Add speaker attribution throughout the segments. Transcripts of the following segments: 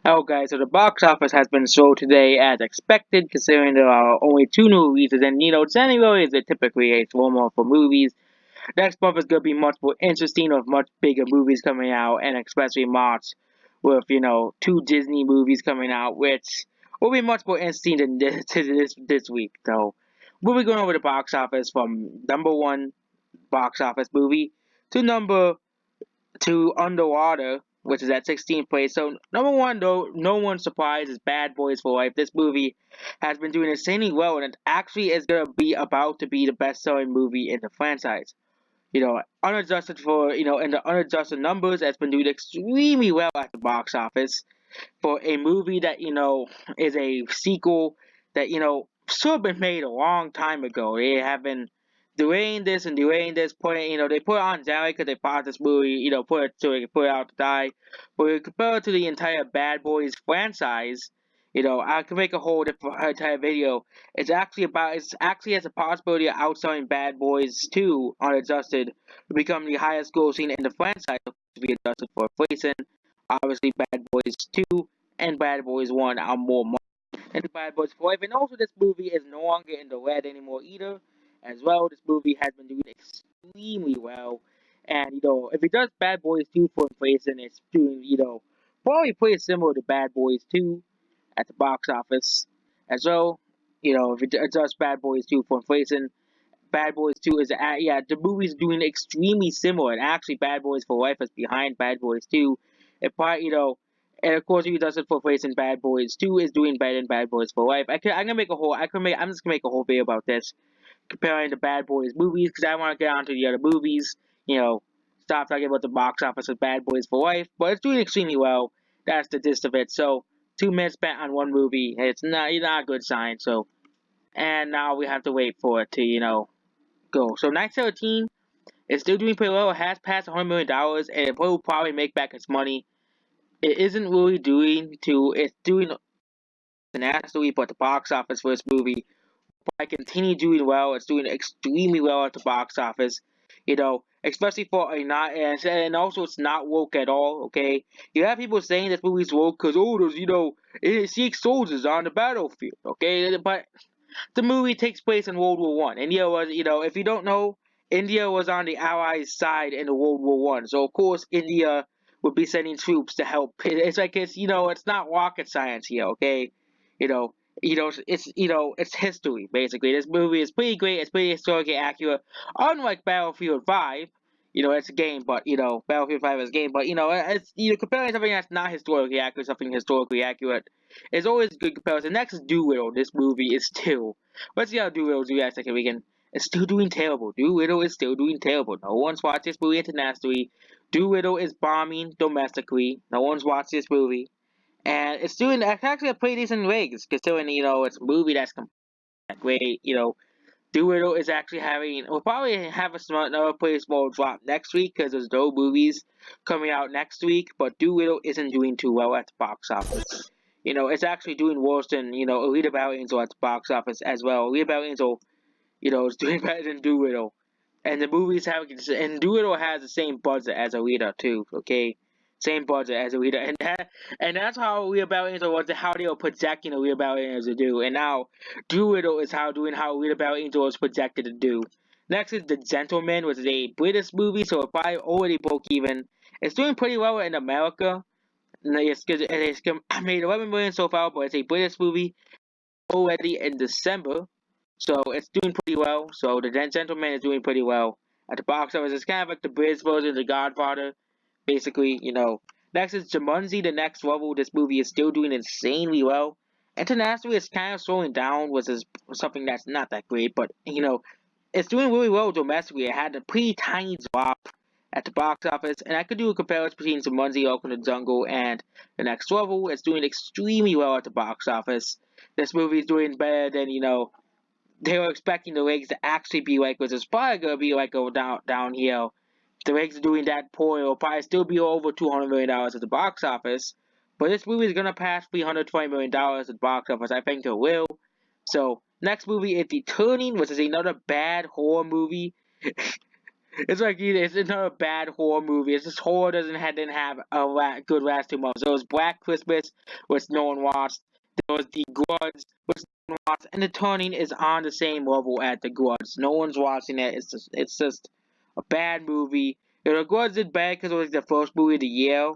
Speaker 1: Oh, guys, so the box office has been slow today as expected, considering there are only two new releases, and January is typically a slow month for movies. Next month is going to be much more interesting with much bigger movies coming out, and especially March with, two Disney movies coming out, which will be much more interesting than this week. So, we'll be going over the box office from number one box office movie to number to Underwater, which is at 16th place. So number one, though, no one's surprised is Bad Boys for Life. This movie has been doing insanely well, and it actually is gonna be about to be the best-selling movie in the franchise. Unadjusted for in the unadjusted numbers, it's been doing extremely well at the box office for a movie that is a sequel that should have been made a long time ago. They have been delaying this, they put it on January because they thought this movie, put it so they could put it out to die. But when you compare it to the entire Bad Boys franchise, I could make a whole different entire video. It's actually has a possibility of outselling Bad Boys 2 unadjusted to become the highest grossing in the franchise to be adjusted for inflation. Obviously, Bad Boys 2 and Bad Boys 1 are more money than Bad Boys 4. And also, this movie is no longer in the red anymore either. As well, this movie has been doing extremely well. And, if it does Bad Boys 2 for inflation, it's doing, probably pretty similar to Bad Boys 2 at the box office. As well, if it does Bad Boys 2 for inflation, Bad Boys 2 is yeah, the movie's doing extremely similar, and actually, Bad Boys for Life is behind Bad Boys 2. It probably, and of course, if he does it for place in Bad Boys 2 is doing better than Bad Boys for Life. I'm gonna make a whole, I'm just gonna make a whole video about this, comparing the Bad Boys movies, because I want to get onto the other movies, you know, stop talking about the box office of Bad Boys for Life, but it's doing extremely well. That's the gist of it. So, 2 minutes spent on one movie, it's not a good sign. So, and now we have to wait for it to, go. So 917 is still doing pretty well. It has passed $100 million, and it will probably make back its money. It isn't really doing to. It's doing nationally, but the box office for this movie probably continue doing well. It's doing extremely well at the box office. Especially for a not and also it's not woke at all. Okay, you have people saying this movie's woke because there's Sikh soldiers on the battlefield. Okay, but the movie takes place in World War One. India was, if you don't know, India was on the Allies' side in the World War One. So of course India would be sending troops to help. It's like it's not rocket science here, okay? You know, it's history basically. This movie is pretty great. It's pretty historically accurate. Unlike Battlefield 5, it's a game, but Battlefield 5 is a game, but it's comparing something that's not historically accurate, something historically accurate is always a good comparison. Next is Doolittle. This movie is still. Let's see how Doolittle do that second weekend. It's still doing terrible. Doolittle is still doing terrible. No one's watched this movie internationally. Doolittle is bombing domestically. No one's watched this movie. And it's doing actually a pretty decent ratings, considering, it's a movie that's great. Doolittle is actually we'll probably have another pretty small drop next week because there's no movies coming out next week, but Doolittle isn't doing too well at the box office. It's actually doing worse than, Alita Battle Angel at the box office as well. Alita Battle Angel, is doing better than Doolittle. And the movies have, and Doolittle has the same budget as Alita too, okay? Same budget as Alita. And that's how Alita Battle Angel was, how they were projecting Alita Battle Angel to do. And now, Doolittle is how Alita Battle Angel was projected to do. Next is The Gentleman, which is a British movie, so it probably already broke even. It's doing pretty well in America. It's made 11 million so far, but it's a British movie already in December, so it's doing pretty well. So the Gentleman is doing pretty well at the box office. It's kind of like the British version of The Godfather, basically. Next is Jumanji: The Next Level. This movie is still doing insanely well. Internationally, it's kind of slowing down, which is something that's not that great, but it's doing really well domestically. It had a pretty tiny drop at the box office, and I could do a comparison between Jumanji: Welcome to the Jungle and The Next Level. It's doing extremely well at the box office. This movie is doing better than they were expecting the legs to actually be like, which is probably gonna be like a downhill. The legs are doing that poor, it'll probably still be over $200 million at the box office. But this movie is gonna pass $320 at the box office. I think it will. So next movie is The Turning, which is another bad horror movie. It's like it's not a bad horror movie. It's just horror didn't have a good last 2 months. There was Black Christmas, which no one watched. There was The Grudge, which no one watched, and The Turning is on the same level as The Grudge. No one's watching it. It's just a bad movie. The Grudge did bad because it was the first movie of the year,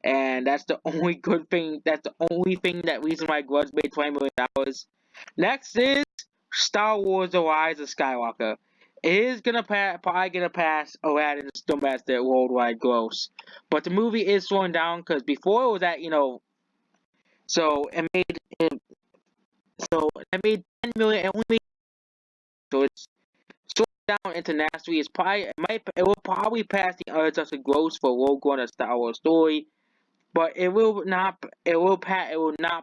Speaker 1: and that's the only good thing. That's the only thing that reason why Grudge made $20 million. Next is Star Wars: The Rise of Skywalker. It is probably gonna pass Aladdin's domestic worldwide gross, but the movie is slowing down because before it was at so it made 10 million. It only made, so it's slowing down internationally. It will probably pass the unadjusted gross for Rogue One: A Star Wars Story, but it will not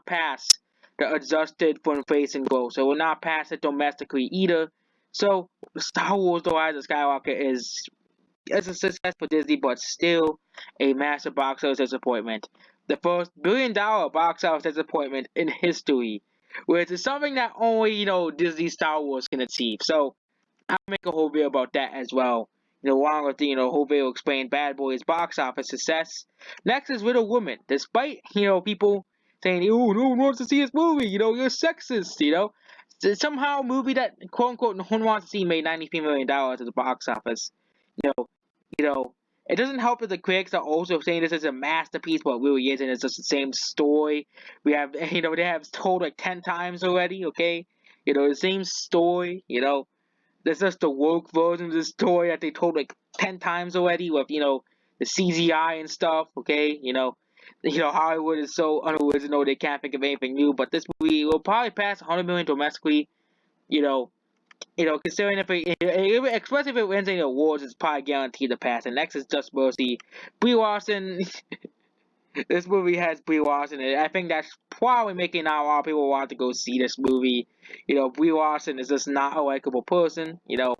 Speaker 1: pass the adjusted for inflation gross. It will not pass it domestically either. So Star Wars: The Rise of Skywalker is it's a success for Disney, but still a massive box office disappointment. The first $1 billion box office disappointment in history, which is something that only Disney Star Wars can achieve. So I'll make a whole video about that as well. Along with the whole video explain Bad Boys box office success. Next is Little Women. Despite people saying, "Oh, no one wants to see this movie," you're sexist. Somehow a movie that quote unquote no one wants to see made $93 million at the box office. You know, you know, it doesn't help that the critics are also saying this is a masterpiece, but it really isn't. It's just the same story. We have, they have told like 10 times already. Okay, the same story. That's just the woke version of the story that they told like 10 times already with, the CGI and stuff, okay? Hollywood is so unoriginal they can't think of anything new, but this movie will probably pass 100 million domestically, you know, considering especially if it wins any awards, it's probably guaranteed to pass. And next is Just Mercy. Brie Larson, this movie has Brie Larson in it. I think that's probably making a lot of people want to go see this movie. Brie Larson is just not a likable person, the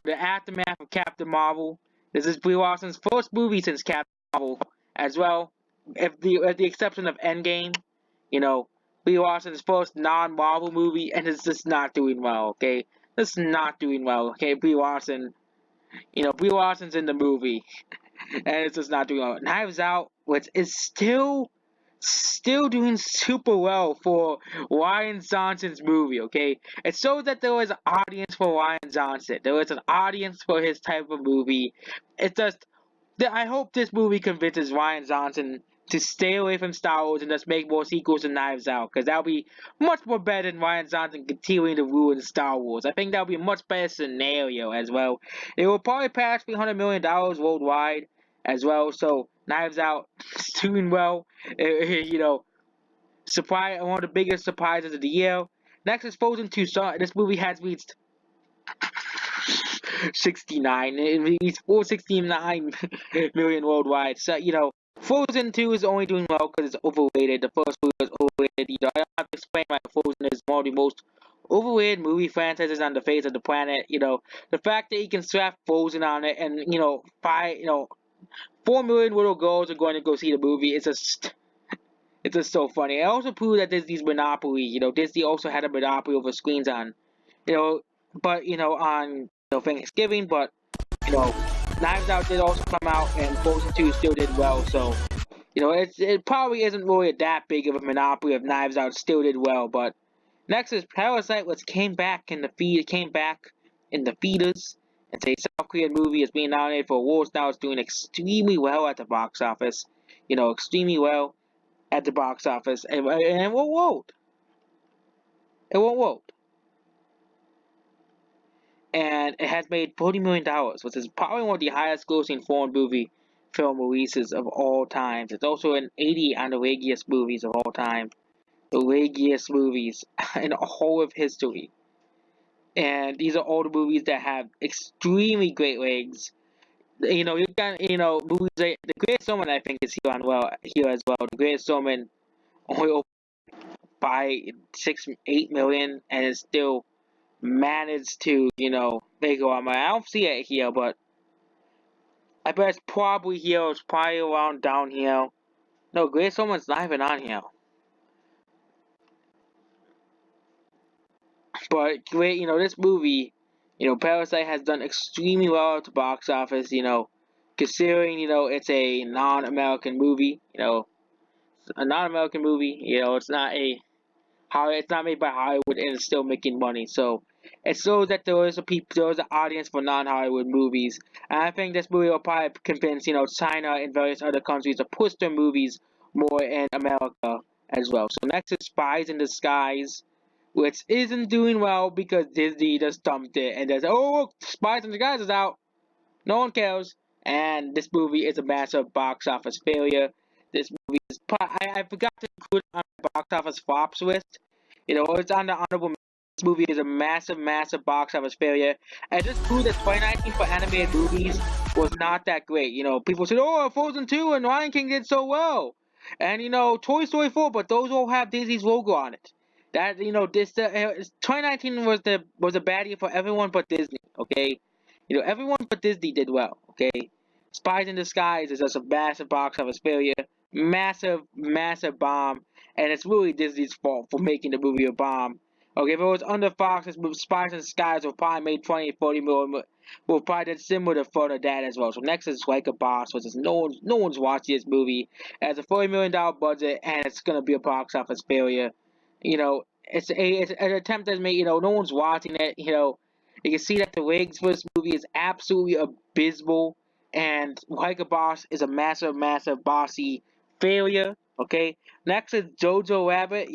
Speaker 1: aftermath of Captain Marvel. This is Brie Larson's first movie since Captain Marvel, as well. With the exception of Endgame, you know, Brie Larson's first non-Marvel movie, and it's just not doing well. Okay, it's not doing well. Okay, Brie Larson. Brie Larson's in the movie, and it's just not doing well. Knives Out, which is still doing super well for Ryan Johnson's movie, okay? It shows that there was an audience for Ryan Johnson. There was an audience for his type of movie. It's just, I hope this movie convinces Ryan Johnson to stay away from Star Wars and just make more sequels to Knives Out, because that'll be much more better than Ryan Johnson continuing to ruin Star Wars. I think that'll be a much better scenario as well. It will probably pass $300 million worldwide as well, so Knives Out is doing well. Surprise! One of the biggest surprises of the year. Next is Frozen 2. This movie has reached 69. It reached 469 million worldwide. So Frozen 2 is only doing well because it's overrated. The first movie was overrated. I don't have to explain why Frozen is one of the most overrated movie franchises on the face of the planet. The fact that you can slap Frozen on it and 4 million little girls are going to go see the movie. It's just so funny. It also proves that Disney's monopoly. Disney also had a monopoly over screens on, on Thanksgiving. But Knives Out did also come out, and Frozen 2 still did well. So it probably isn't really that big of a monopoly of Knives Out still did well. But next is Parasite, which came back in the feed. It came back in the feeders. It's a South Korean movie. It's being nominated for awards now. It's doing extremely well at the box office. Extremely well at the box office, and it won't vote. It won't vote. And it has made $40 million, which is probably one of the highest grossing foreign movie film releases of all times. It's also an 80 on the leggiest movies of all time. The leggiest movies in the whole of history. And these are all the movies that have extremely great legs. You got movies like The Greatest Showman. I think is here as well. The Greatest Showman only by 6-8 million, and it still managed to make a lot of money. I don't see it here, but I bet it's probably here. It's probably around down here. No, Great Someone's not even on here. But great, this movie Parasite has done extremely well at the box office. Considering it's a non-American movie. A non-American movie. It's not a how it's not made by Hollywood and it's still making money. So it shows that there is an audience for non-Hollywood movies. And I think this movie will probably convince China and various other countries to push their movies more in America as well. So next is Spies in Disguise, which isn't doing well because Disney just dumped it and there's Spies in Disguise is out. No one cares. And this movie is a massive box office failure. This movie is. I forgot to include it on the box office flops list. It's on the honorable. This movie is a massive, massive box office failure. And just proved that 2019 for animated movies was not that great. People said, "Oh, Frozen 2 and Lion King did so well," and Toy Story 4, but those all have Disney's logo on it. That this 2019 was a bad year for everyone but Disney. Okay, everyone but Disney did well, okay? Spies in Disguise is just a massive box office failure, massive, massive bomb, and it's really Disney's fault for making the movie a bomb. Okay, if it was under Fox, this movie, Spies in Disguise would probably made 20, 40 million, will probably did similar to Front of That as well. So next is Myka Box, which is no one's watching this movie. It has a $40 million budget, and it's gonna be a box office failure. It's an attempt that's made. No one's watching it. You can see that the ratings for this movie is absolutely abysmal, and Myka Box is a massive, massive bossy failure. Okay, next is Jojo Rabbit.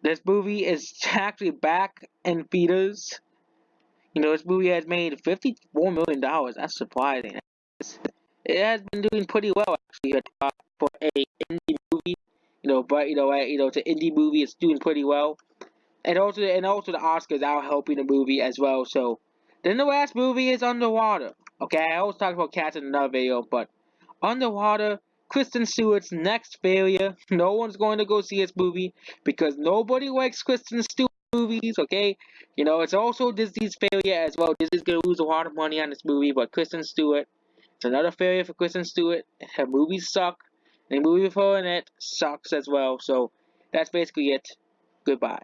Speaker 1: This movie is actually back in theaters. This movie has made $54 million. That's surprising. It has been doing pretty well actually for a indie movie. But it's an indie movie. It's doing pretty well. And also the Oscars are helping the movie as well. So then the last movie is Underwater. Okay, I always talk about cats in another video, but Underwater, Kristen Stewart's next failure. No one's going to go see this movie because nobody likes Kristen Stewart movies. Okay, it's also Disney's failure as well. Disney's gonna lose a lot of money on this movie, but Kristen Stewart, it's another failure for Kristen Stewart. Her movies suck. And the movie before it sucks as well. So that's basically it. Goodbye.